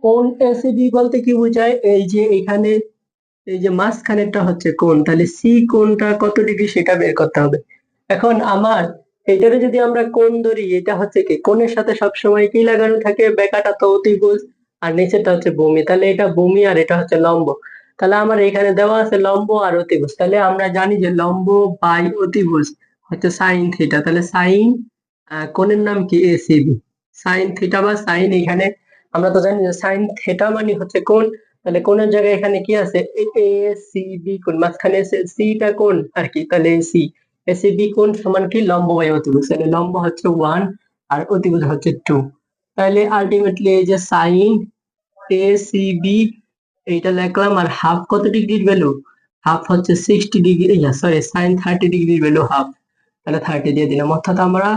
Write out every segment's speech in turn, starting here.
কোণ এসিবি বলতে কি বোঝায়, এই যে এখানে এই যে মাঝখানেরটা হচ্ছে কোণ, তাহলে সি কোণটা কত ডিগ্রি সেটা বের করতে হবে। এখন আমার এটারে যদি আমরা কোণ ধরি, এটা হচ্ছে কি কোণের সাথে সবসময় কি লাগানো থাকে, বেকাটা তো অতিভুজ আর নিচেরটা হচ্ছে ভূমি, তাহলে এটা ভূমি আর এটা হচ্ছে লম্ব। তাহলে আমার এখানে দেওয়া আছে লম্ব আর অতিভুজ, তাহলে আমরা জানি যে লম্ব বাই অতিভুজ হচ্ছে সাইন থিটা, তাহলে সাইন কোণের নাম কি এসিবি, সাইন থিটা বা সাইন, এখানে আমরা তো জানি যে সাইন থিটা মানে হচ্ছে কোণ, তাহলে কোণের জায়গায় এখানে কি আছে, এ সি বি কোণ, মাঝখানে সিটা কোণ আর কি, তাহলে সি এসিবি কোণ সমান কি লম্ব বাই অতিভুজ, তাহলে লম্ব হচ্ছে 1 আর অতিভুজ হচ্ছে 2। তাহলে আলটিমেটলি এই যে সাইন এ সি বি এইটা লিখলাম, আর হাফ কত ডিগ্রির ভ্যালু, হাফ হচ্ছে 60 ডিগ্রি, সরি সাইন 30 ডিগ্রির ভ্যালু হাফ, তাহলে 30 দিয়ে দিলাম, অর্থাৎ আমরা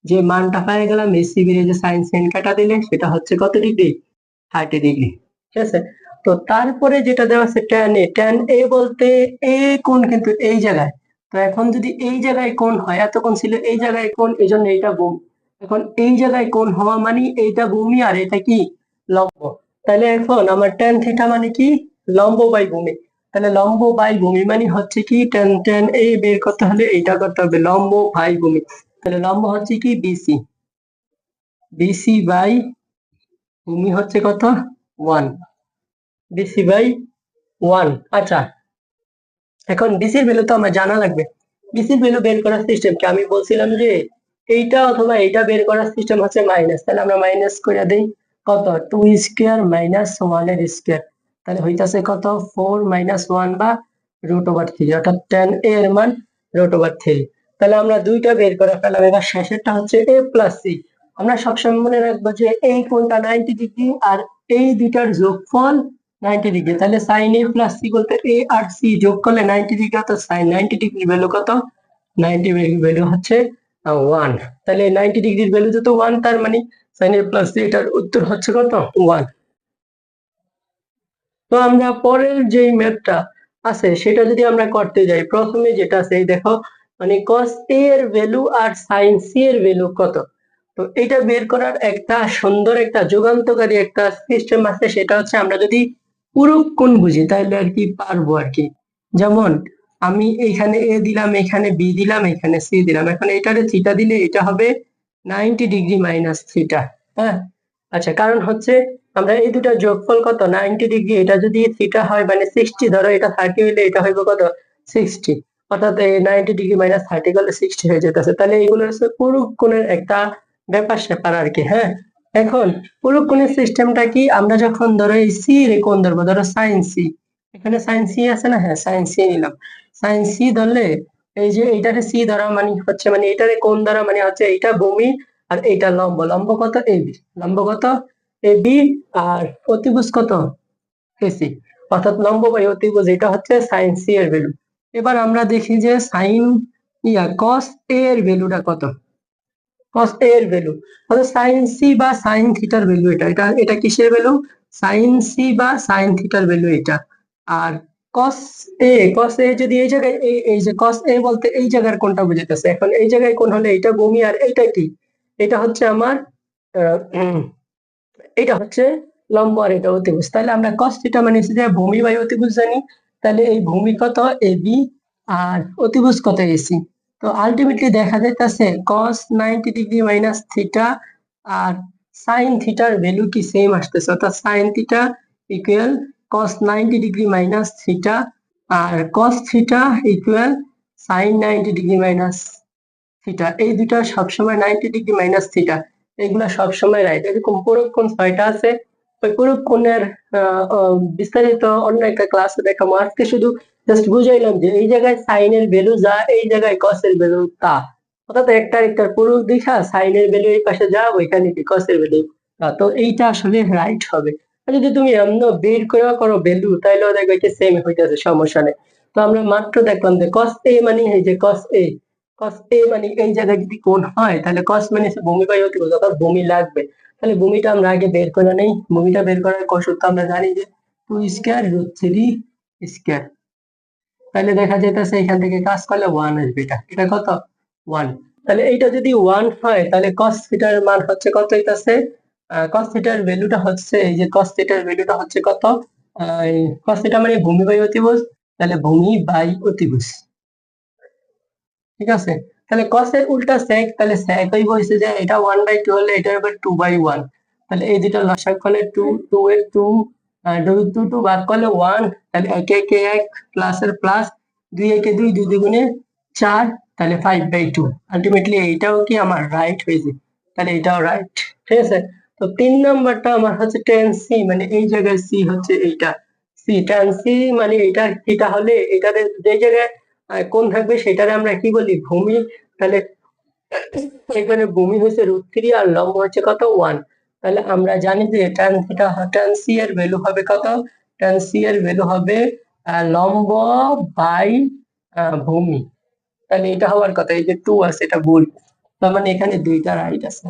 যে মানটা পেয়ে গেলাম এসিবি এর যে সাইন সেন কাটা দিলে সেটা হচ্ছে কত ডিগ্রি, 30 ডিগ্রি। ঠিক আছে, তো তারপরে যেটা দেওয়া আছে ট্যান এ বলতে এ কোণ কিন্তু এই জায়গায়, তো এখন যদি এই জায়গায় কোণ হয়, এত কোণ ছিল এই জায়গায় কোণ, এই জন্য এটা ভূমি, এখন এই জায়গায় কোণ হওয়া মানে এইটা ভূমি আর এটা কি লম্ব, তাহলে এখন আমার ট্যান থিটা মানে কি লম্ব বাই ভূমি, তাহলে লম্ব বাই ভূমি মানে হচ্ছে কি ট্যান ট্যান এ বের করতে হলে এইটা করতে হবে লম্ব বাই ভূমি, তাহলে লম্ব হচ্ছে কি বিসি, বিসি বাই ভূমি হচ্ছে কত 1, বিসি বাই 1। আচ্ছা, এখন বিসির ভ্যালু তো আমার জানা লাগবে, বিসির ভ্যালু বের করার সিস্টেম কি, আমি বলছিলাম যে এইটা অথবা এইটা বের করার সিস্টেম হচ্ছে মাইনাস, তাহলে আমরা মাইনাস করে দেই, কত 2 স্কয়ার মাইনাস 1 এর স্কয়ার, তাহলে হইতাছে কত 4 মাইনাস 1 বা √3, অর্থাৎ tan a এর মান √3। তাহলে আমরা দুইটা বের করে ফেলাম, এবার শেষেরটা হচ্ছে a প্লাস c। আমরা সবসময় মনে রাখবো যে এই কোণটা 90 ডিগ্রি আর এই দুইটার যোগফল 90 ডিগ্রি, তাহলে sin a প্লাস c বলতে a আর c যোগ করলে 90 ডিগ্রি, অর্থাৎ sin 90 ডিগ্রি ভ্যালু কত, 90 ডিগ্রি ভ্যালু হচ্ছে 1। তাহলে 90 ডিগ্রির ভ্যালু যেহেতু 1, তার মানে sin a প্লাস c এটার উত্তর হচ্ছে কত 1। তো আমরা পরের যেই ম্যাথটা আছে সেটা যদি আমরা করতে যাই, প্রথমে যেটা আছে এই দেখো, মানে cos a এর ভ্যালু আর sin c এর ভ্যালু কত, তো এটা বের করার একটা সুন্দর একটা যুগান্তকারী একটা সিস্টেম আছে, সেটা হচ্ছে আমরা যদি পূরক কোণ বুঝি তাহলে আর কি পারবো আর কি। যেমন আমি এখানে a দিলাম, এখানে b দিলাম, এখানে c দিলাম, এখন এটারে থিটা দিলে এটা হবে 90 ডিগ্রি মাইনাস থিটা। হ্যাঁ, আচ্ছা, কারণ হচ্ছে আমরা এই দুটা যোগফল কত 90 ডিগ্রি, এটা যদি থিটা হয় মানে 60, ধরো এটা 30 হইলে এটা হইব কত 60, অর্থাৎ এই 90 ডিগ্রি মাইনাস 30 করলে 60 হয়ে যেতেছে, তাহলে এগুলো হচ্ছে পূরক কোণের একটা ব্যাপার স্যাপার আর কি। হ্যাঁ, এখন পূরক কোণের সিস্টেমটা কি, আমরা যখন ধরো এই সি রে কোণ ধরবো, ধরো সাইন সি, এখানে সাইন সি আছে না, হ্যাঁ সাইন সি নিলাম, সাইন সি ধরলে এই যে এইটারে সি ধরা মানে হচ্ছে মানে এটারে কোণ ধরা মানে হচ্ছে এইটা ভূমি আর এইটা লম্ব, লম্ব কত এবি, লম্ব কত এবি, আর অতিভুজ কত এসি, অর্থাৎ লম্ব বাই অতিভুজ এটা হচ্ছে সাইন সি এর ভ্যালু। এবার আমরা দেখি যে সাইন কস এ এর ভ্যালুটা কত, cos a এর ভ্যালু, তাহলে sin c বা sin থিটার ভ্যালু এটা, এটা কিসের ভ্যালু, sin c বা sin থিটার ভ্যালু এটা। আর cos cos a যদি এই জায়গায় এই যে cos a বলতে এই জায়গার কোনটা বুঝাইতেছে, এখন এই জায়গায় কোন হলে এটা ভূমি আর এইটা কি, এটা হচ্ছে আমার এটা হচ্ছে লম্ব আর এটা অতিভুজ, তাহলে আমরা cos থিটা মানে হচ্ছে যে ভূমি বাই অতিভুজ জানি, তাহলে এই ভূমি কত এবি আর অতিভুজ কত এসি, তো আলটিমেটলি দেখা যাইতেছে cos 90 ডিগ্রি মাইনাস থিটা আর sin থিটার ভ্যালু কি সেম আসতেছে, অর্থাৎ sin theta equal cos 90 degree minus theta আর cos theta equal sin 90 degree minus theta, এই দুটো সবসময় 90 ডিগ্রি মাইনাস থিটা, এগুলা সবসময় রাইট। এরকম পূরক কোণ 6টা আছে, ওই পূরক কোণের বিস্তারিত অন্য একটা ক্লাসে দেখাবো, আজকে শুধু জাস্ট বুঝাইলাম যে এই জায়গায় সাইন এর ভ্যালু যা, এই জায়গায় কস এর ভ্যালু তা, অর্থাৎ একটা পূরক দেখা সাইন এর ভ্যালু এই পাশে যা, ওইখানে কি কস এর ভ্যালু তা, তো এইটা আসলে রাইট হবে। আর যদি তুমি এমন বের করে করো ভ্যালু, তাইলেও দেখবে কি সেম হইতেছে, সমস্যা নেই। তো আমরা মাত্র দেখলাম যে cos a মানে এই যে cos a, cos a মানে এই জায়গায় যদি কোণ হয় তাহলে cos মানে ভূমি বাই অতিভুজ, অর্থাৎ ভূমি লাগবে, তাহলে ভূমিটা আমরা আগে বের করে নেই, ভূমিটা বের করার কৌশল তো আমরা জানি যে 2 স্কয়ার √3 স্কয়ার, তাহলে দেখা যাইতেছে এখান থেকে কাজ করলে 1 আসবে, এটা কত 1, তাহলে এইটা যদি 1 হয় তাহলে cos থিটার মান হচ্ছে কত হইতাছে cos থিটার ভ্যালুটা হচ্ছে এই যে cos থিটার ভ্যালুটা হচ্ছে কত, cos থিটা মানে ভূমি বাই অতিভুজ, তাহলে ভূমি বাই অতিভুজ, ঠিক আছে। তাহলে cos এর উল্টা sec, তাহলে sec হইব হইছে যে এটা 1/2 হলে এটা হবে 2/1, তাহলে এই দুটো লসাগু করলে 2, 2 এর 2, 2 2 ভাগ করলে 1, তাহলে 1 1 1 প্লাস এর প্লাস, 2 1 2, 2 দুগুণে 4, তাহলে 5/2। আলটিমেটলি এইটাও কি আমার রাইট হয়েছে, তাহলে এটাও রাইট, ঠিক আছে। তো 3 নাম্বারটা আমার হচ্ছে tan c, মানে এই জায়গায় c হচ্ছে এইটা, c tan c মানে এটা থিটা হলে এটার যে জায়গায় কোণ থাকবে সেটারে আমরা কি বলি, ভূমি। তাহলে এখানে ভূমি হচ্ছে √3 আর লম্ব হচ্ছে কত 1, তাহলে আমরা জানি যে tan থিটা tan c এর ভ্যালু হবে কত, tan c এর ভ্যালু হবে লম্ব বাই ভূমি, তাহলে এটা হওয়ার কথা, এই যে 2 আছে এটা ভুল, তার মানে এখানে দুইটা রাইট আছে।